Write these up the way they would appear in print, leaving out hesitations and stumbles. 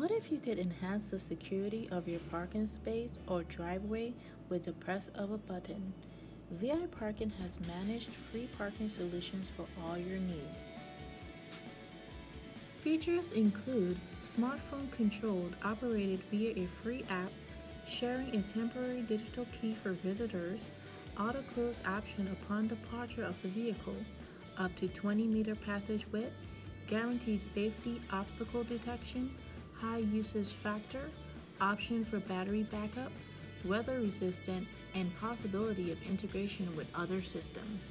What if you could enhance the security of your parking space or driveway with the press of a button? VIParking has managed free parking solutions for all your needs. Features include smartphone controlled operated via a free app, sharing a temporary digital key for visitors, auto close option upon departure of the vehicle, up to 20-meter passage width, guaranteed safety obstacle detection, high usage factor, option for battery backup, weather resistant, and possibility of integration with other systems.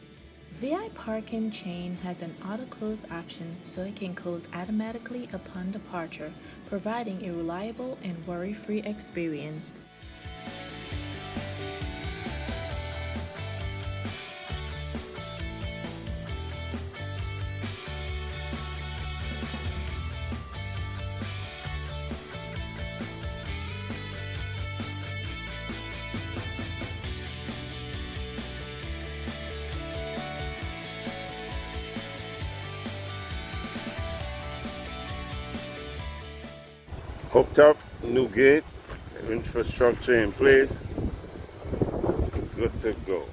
VIParking chain has an auto close option so it can close automatically upon departure, providing a reliable and worry-free experience. Hooked up, new gate, infrastructure in place, good to go.